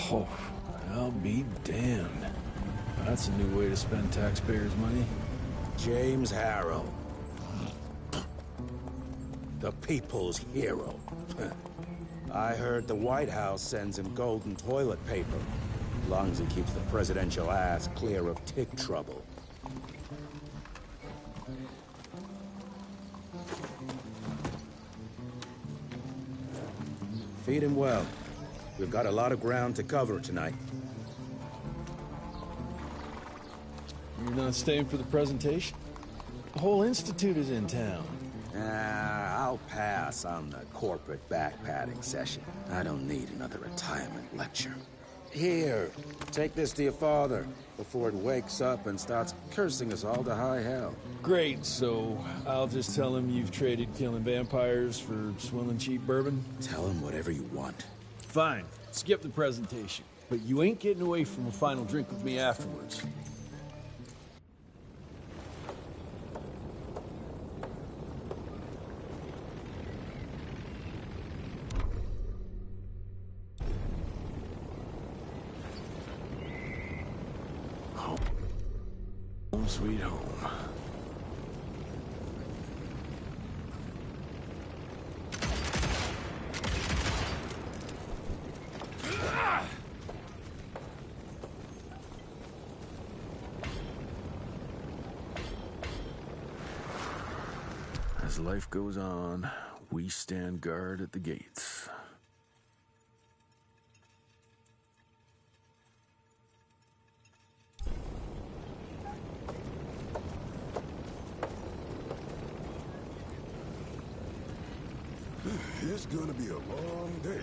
Oh, I'll be damned. That's a new way to spend taxpayers' money. James Harrow. The people's hero. I heard the White House sends him golden toilet paper. As long as he keeps the presidential ass clear of tick trouble. Feed him well. We've got a lot of ground to cover tonight. You're not staying for the presentation? The whole institute is in town. I'll pass on the corporate backpatting session. I don't need another retirement lecture. Here, take this to your father before it wakes up and starts cursing us all to high hell. Great, so I'll just tell him you've traded killing vampires for swilling cheap bourbon? Tell him whatever you want. Fine, skip the presentation. But you ain't getting away from a final drink with me afterwards. Home sweet home. As life goes on, we stand guard at the gates. It's gonna be a long day.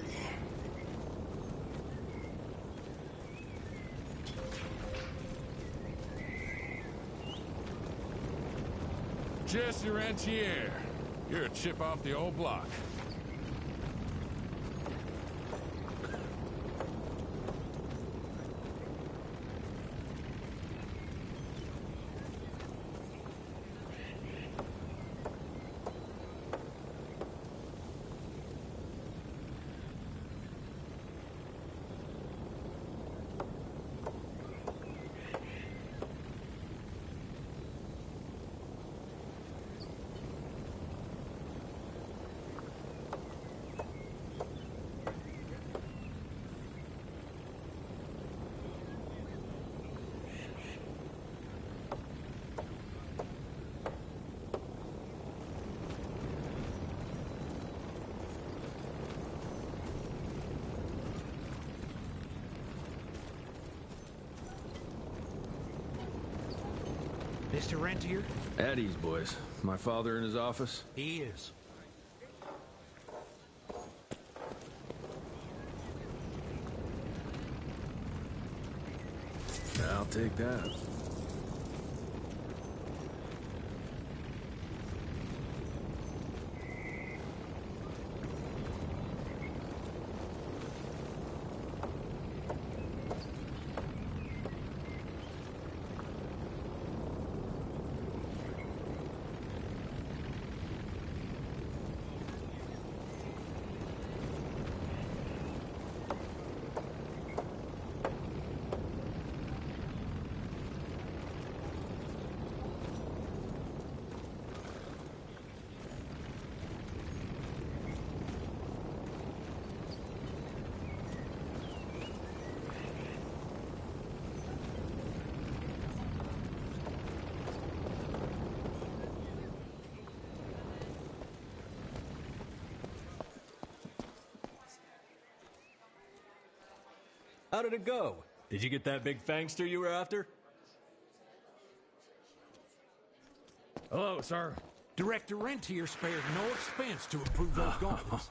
Jesse Rentier. You're a chip off the old block. Mr. Rentier? At ease, boys. My father in his office? He is. I'll take that. How did it go? Did you get that big fangster you were after? Hello, sir. Director Rentier spared no expense to approve those gauntlets.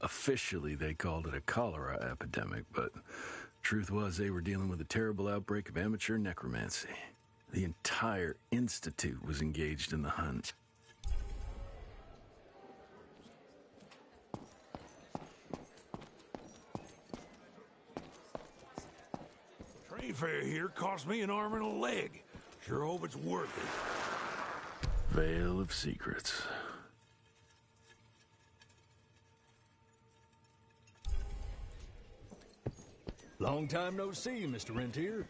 Officially, they called it a cholera epidemic, but truth was they were dealing with a terrible outbreak of amateur necromancy. The entire institute was engaged in the hunt. Train fare here cost me an arm and a leg. Sure hope it's worth it. Veil of Secrets. Long time no see, Mr. Rentier.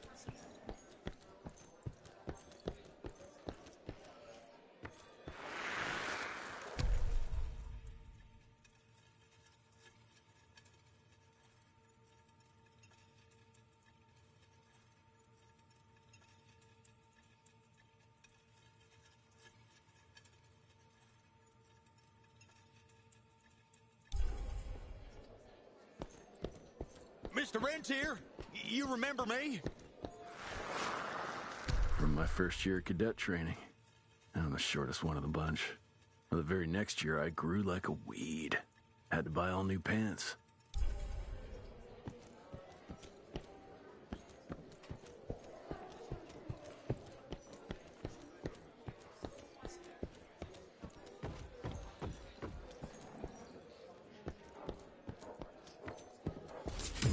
Mr. Rentier, you remember me? From my first year of cadet training. I'm the shortest one of the bunch. The very next year, I grew like a weed. Had to buy all new pants.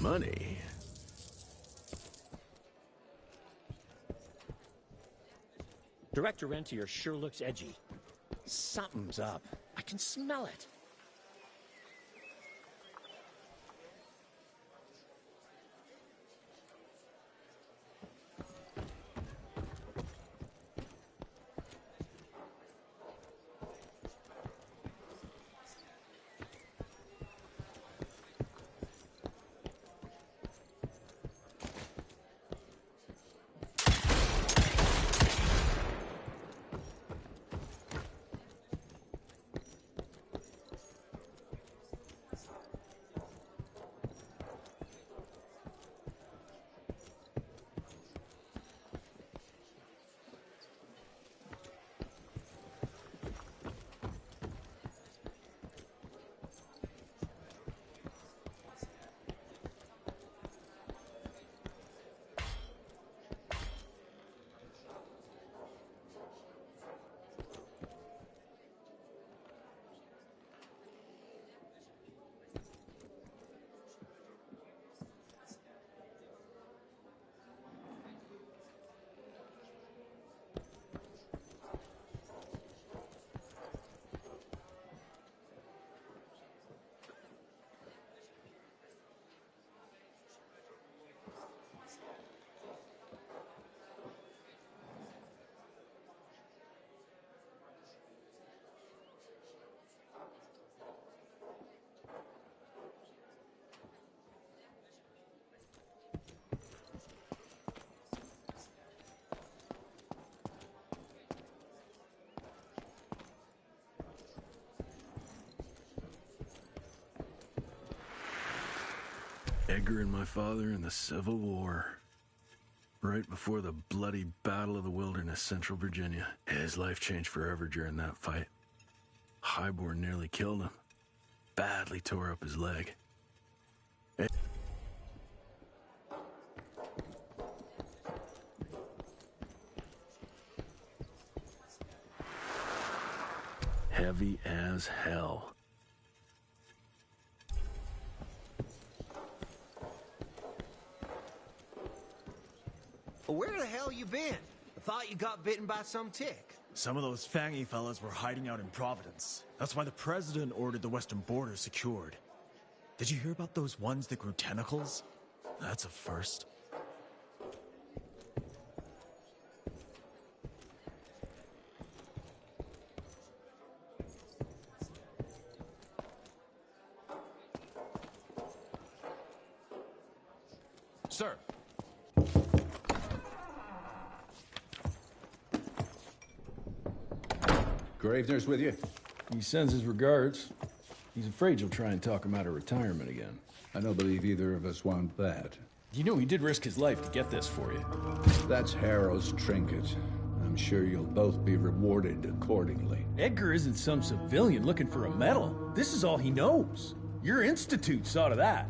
Money. Director Rentier sure looks edgy. Something's up. I can smell it. Edgar and my father in the Civil War. Right before the bloody Battle of the Wilderness, Central Virginia. His life changed forever during that fight. Highborn nearly killed him. Badly tore up his leg. Heavy as hell. Where the hell you been? I thought you got bitten by some tick. Some of those fangy fellas were hiding out in Providence. That's why the president ordered the western border secured. Did you hear about those ones that grew tentacles? That's a first. Sir. Gravener's with you? He sends his regards. He's afraid you'll try and talk him out of retirement again. I don't believe either of us want that. You know he did risk his life to get this for you. That's Harrow's trinket. I'm sure you'll both be rewarded accordingly. Edgar isn't some civilian looking for a medal. This is all he knows. Your institute saw to that.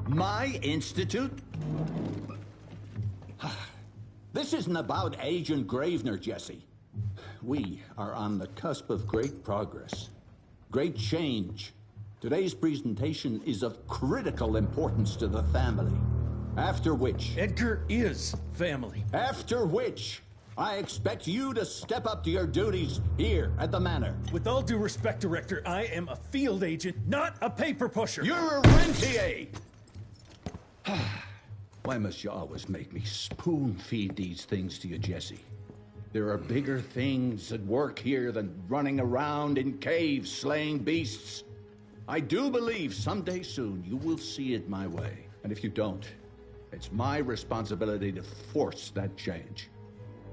My institute? This isn't about Agent Gravener, Jesse. We are on the cusp of great progress, great change. Today's presentation is of critical importance to the family. After which... Edgar is family. After which, I expect you to step up to your duties here at the Manor. With all due respect, Director, I am a field agent, not a paper pusher. You're a rentier! Why must you always make me spoon-feed these things to you, Jesse? There are bigger things at work here than running around in caves slaying beasts. I do believe someday soon you will see it my way. And if you don't, it's my responsibility to force that change.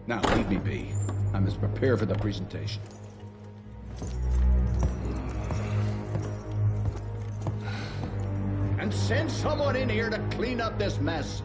Now, leave me be. I must prepare for the presentation. And send someone in here to clean up this mess.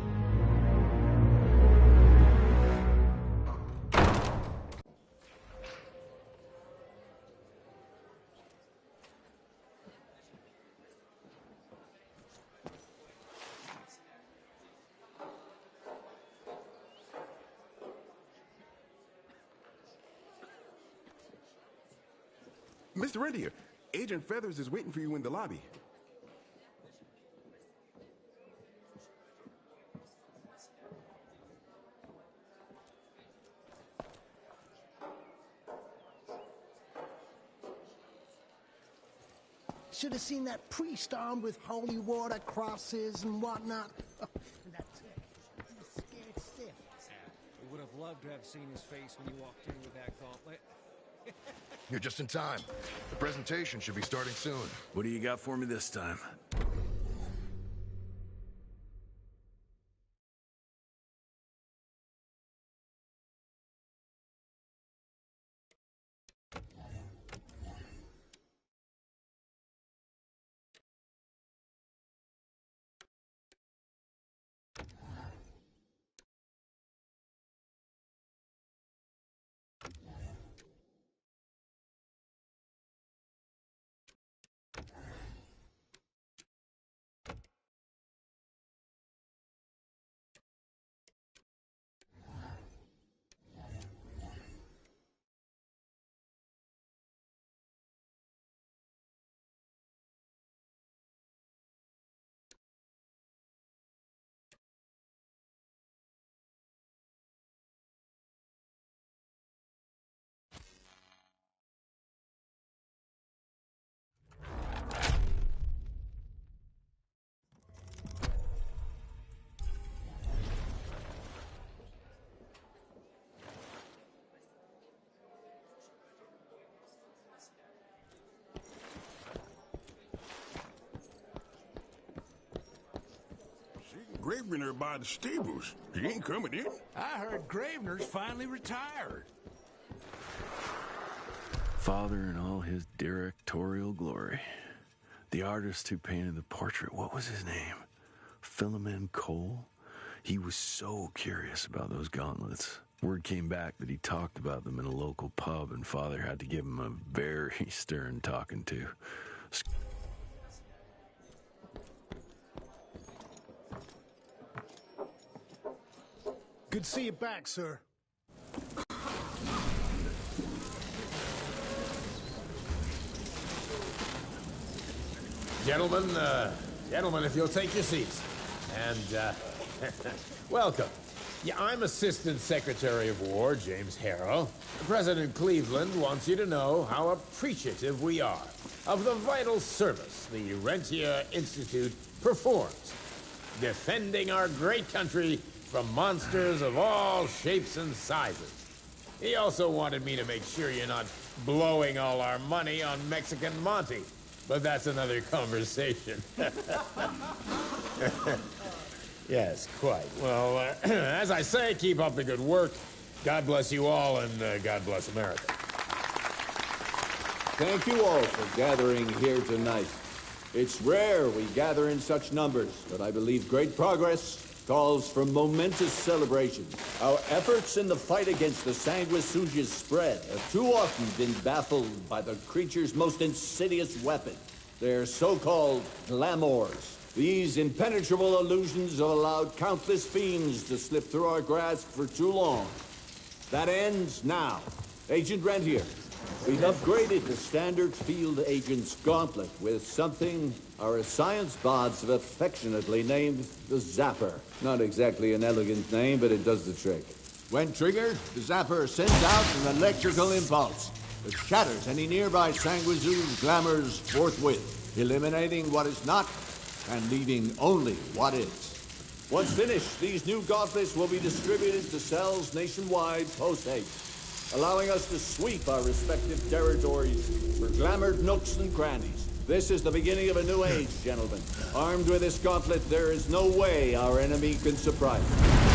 Mr. Rentier, Agent Feathers is waiting for you in the lobby. Should have seen that priest armed with holy water, crosses, and whatnot. And that tick, he was scared stiff. We would have loved to have seen his face when you walked in with that gauntlet. You're just in time. The presentation should be starting soon. What do you got for me this time? Gravener by the stables. He ain't coming in. I heard Gravener's finally retired. Father in all his directorial glory. The artist who painted the portrait, what was his name? Philemon Cole? He was so curious about those gauntlets. Word came back that he talked about them in a local pub, and Father had to give him a very stern talking to. Good to see you back, sir. Gentlemen, if you'll take your seats. And, welcome. Yeah, I'm Assistant Secretary of War, James Harrow. President Cleveland wants you to know how appreciative we are of the vital service the Rentier Institute performs, defending our great country from monsters of all shapes and sizes. He also wanted me to make sure you're not blowing all our money on Mexican Monty, but that's another conversation. Yes, quite. Well, as I say, keep up the good work. God bless you all, and God bless America. Thank you all for gathering here tonight. It's rare we gather in such numbers, but I believe great progress calls for momentous celebration. Our efforts in the fight against the sanguisuga's spread have too often been baffled by the creature's most insidious weapon, their so-called glamours. These impenetrable illusions have allowed countless fiends to slip through our grasp for too long. That ends now. Agent Rentier, we've upgraded the standard field agent's gauntlet with something our science bots have affectionately named the Zapper. Not exactly an elegant name, but it does the trick. When triggered, the Zapper sends out an electrical impulse that shatters any nearby sanguisuga's glamours forthwith, eliminating what is not and leaving only what is. Once finished, these new gauntlets will be distributed to cells nationwide post-haste, allowing us to sweep our respective territories for glamored nooks and crannies. This is the beginning of a new age, gentlemen. Armed with this gauntlet, there is no way our enemy can surprise us.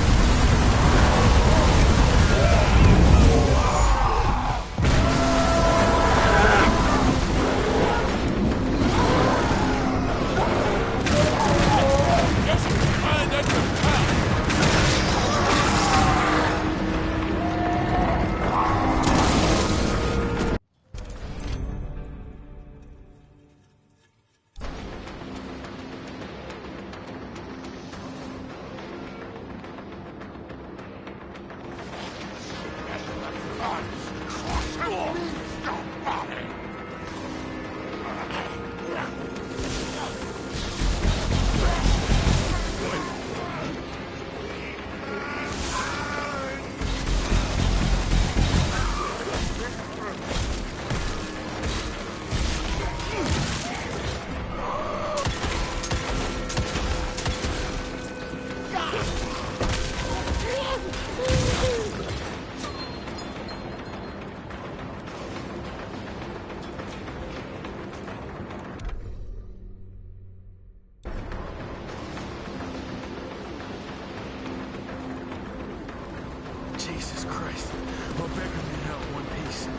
Jesus Christ. I'll beg of you now, one piece.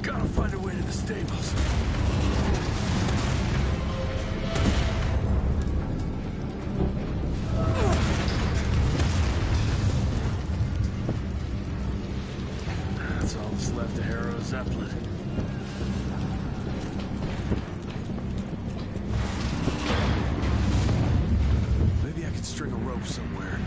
Gotta find a way to the stables. That's all that's left of Harrow's Zeppelin. Maybe I could string a rope somewhere.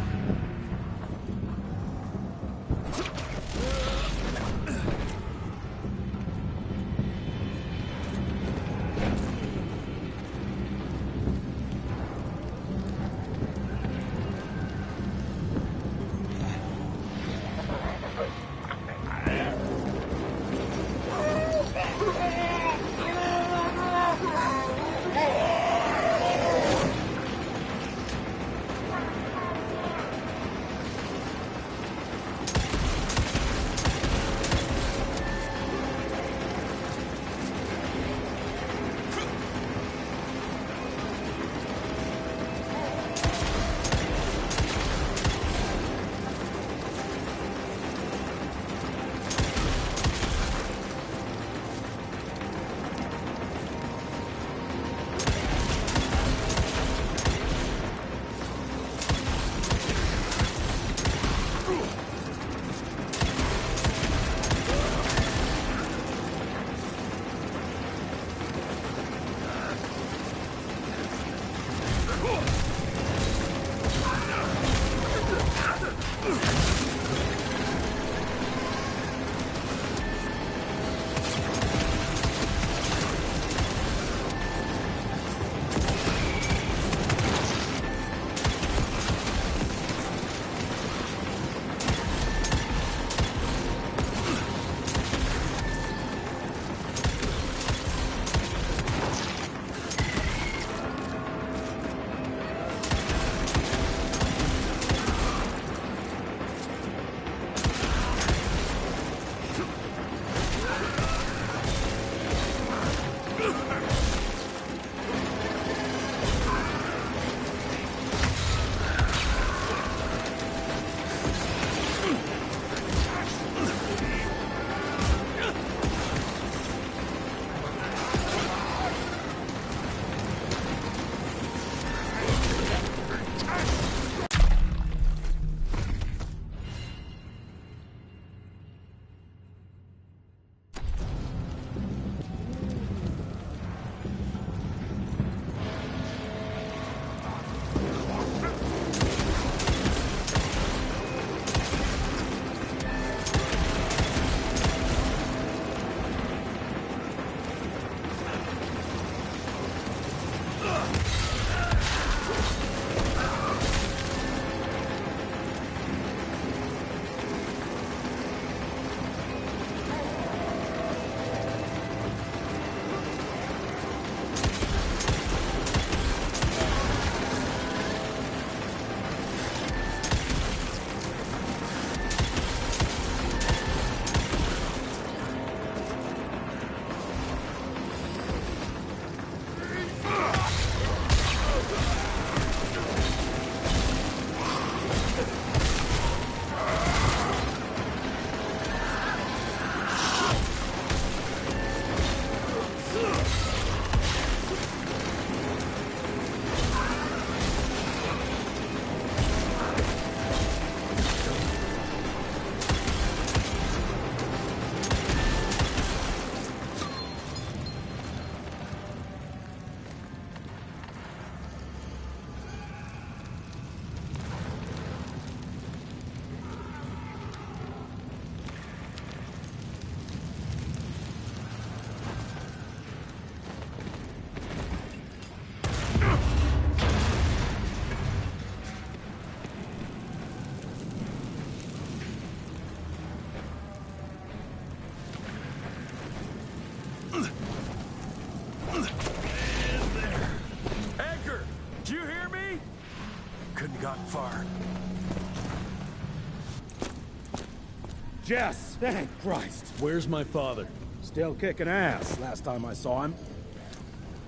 Jess! Thank Christ! Where's my father? Still kicking ass, last time I saw him.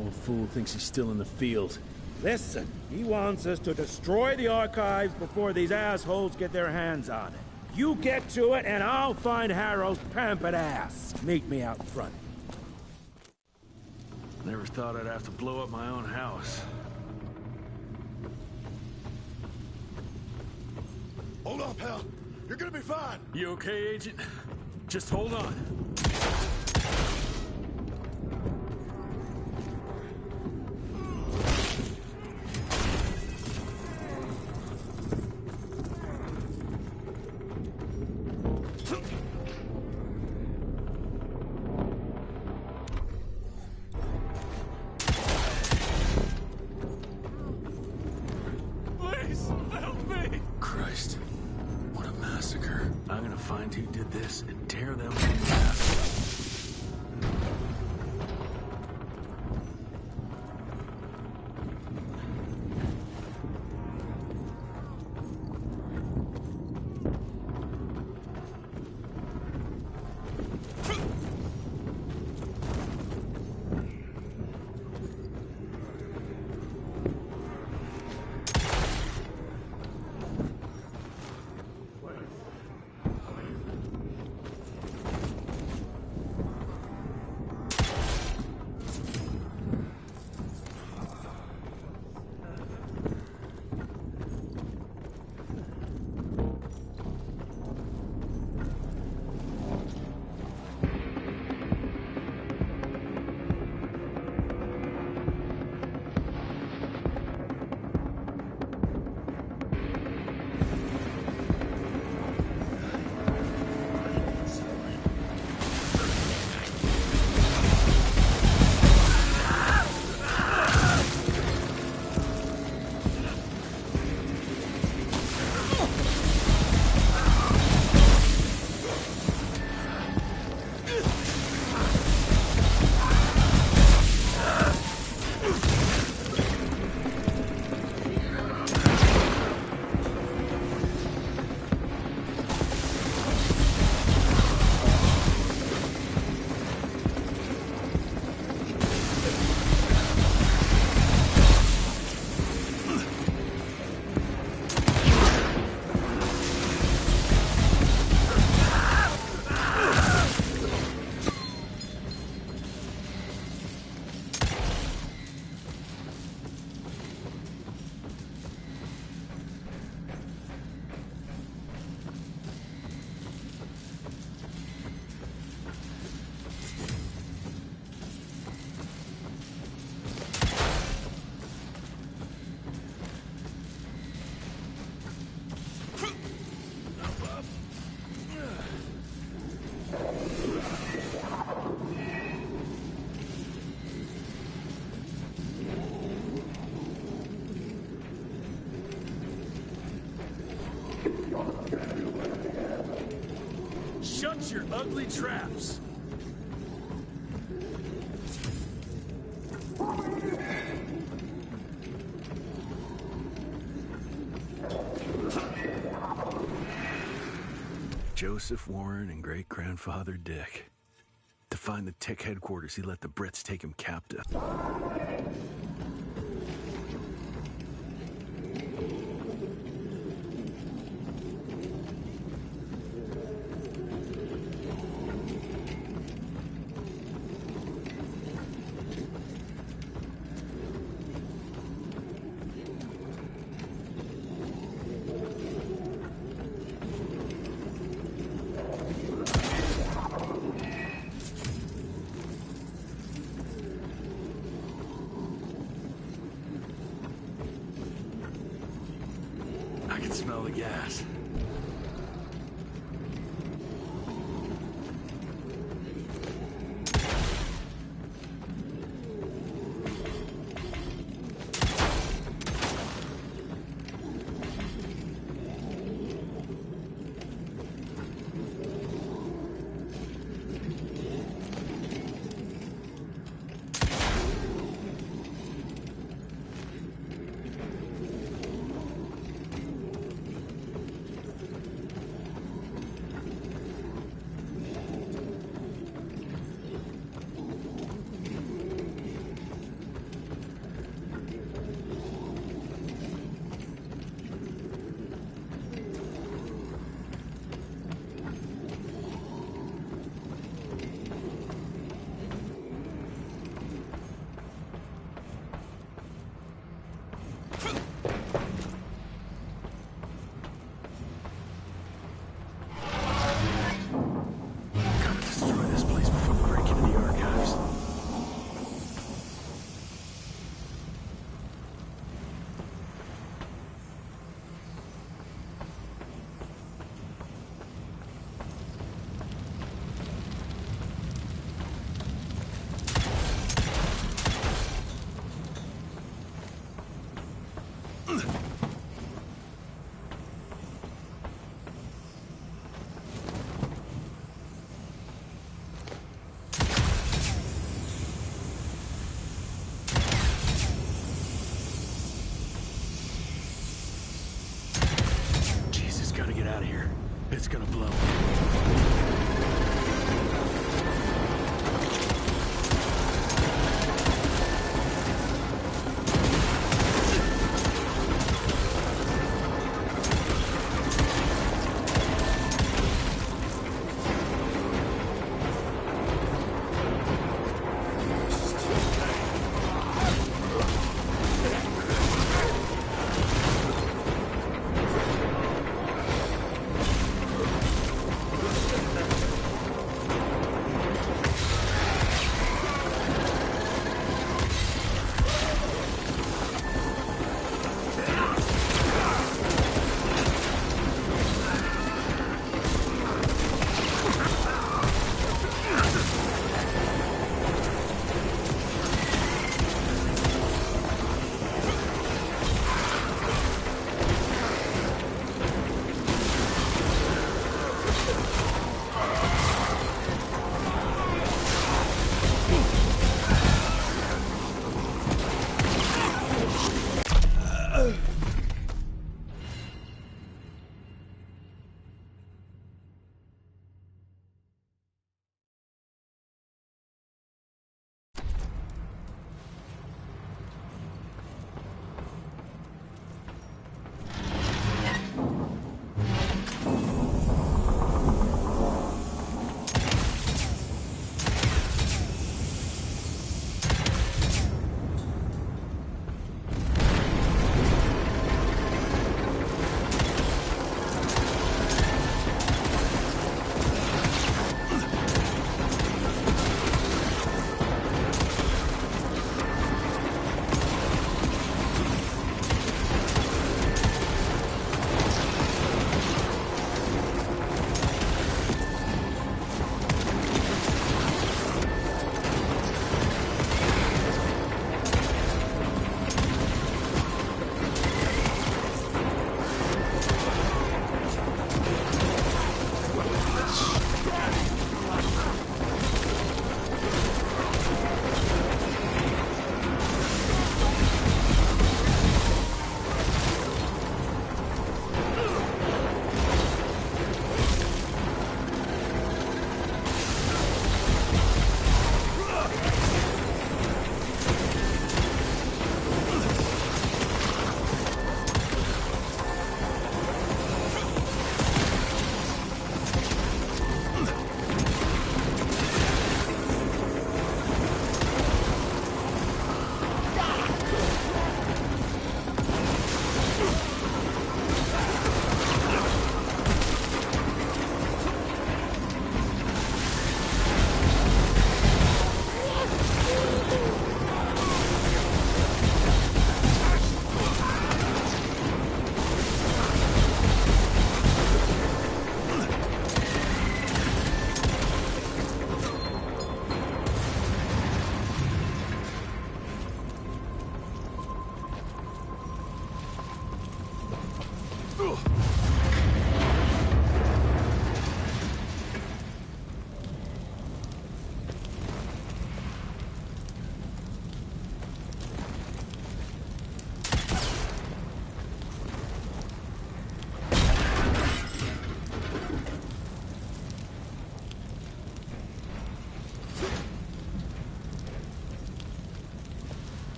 Old fool thinks he's still in the field. Listen, he wants us to destroy the archives before these assholes get their hands on it. You get to it, and I'll find Harrow's pampered ass. Meet me out front. Never thought I'd have to blow up my own house. Hold up, pal. You're gonna be fine. You okay, Agent? Just hold on. Please, help me! Christ. What a massacre. I'm gonna find who did this and tear them apart. Shut your ugly traps! Joseph Warren and great-grandfather Dick. To find the Tick headquarters, he let the Brits take him captive. I can smell the gas. It's gonna blow.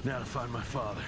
Now to find my father.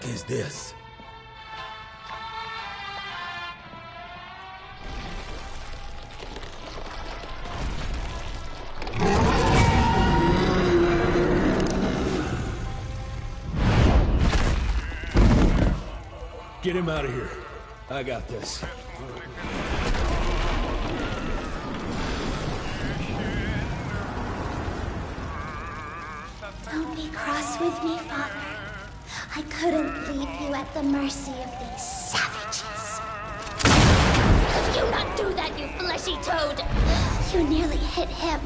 fuck is this? Get him out of here. I got this. Don't be cross with me, Father. I couldn't leave you at the mercy of these savages. Could you not do that, you fleshy toad? You nearly hit him.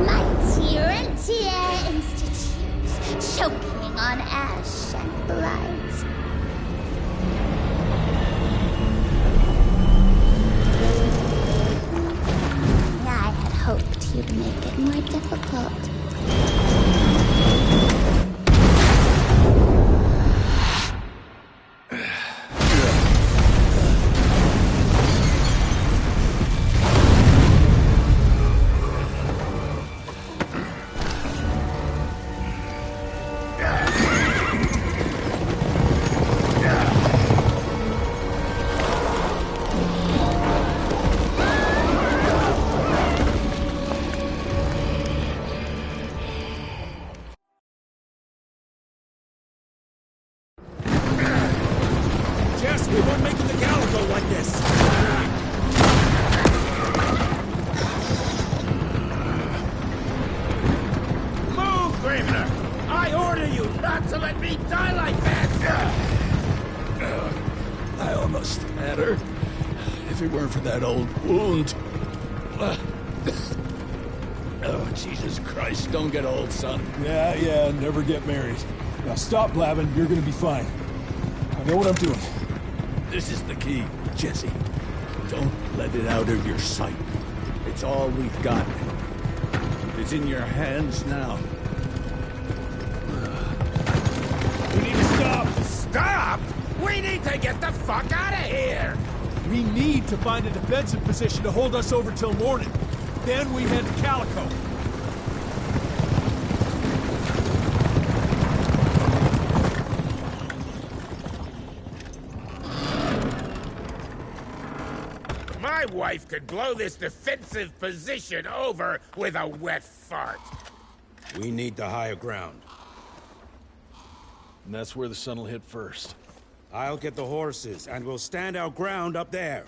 Mighty Rentier Institute, choking on ash and blood. I had hoped you'd make it more difficult. Jess, we weren't making the Calico like this! Move, Gravener! I order you not to let me die like that! I almost had her. If it weren't for that old wound. Oh, Jesus Christ, don't get old, son. Yeah, never get married. Now stop blabbing, you're gonna be fine. I know what I'm doing. This is the key, Jesse. Don't let it out of your sight. It's all we've got. It's in your hands now. We need to stop! Stop! We need to get the fuck out of here! We need to find a defensive position to hold us over till morning. Then we head to Calico. My wife could blow this defensive position over with a wet fart. We need the higher ground. And that's where the sun will hit first. I'll get the horses, and we'll stand our ground up there.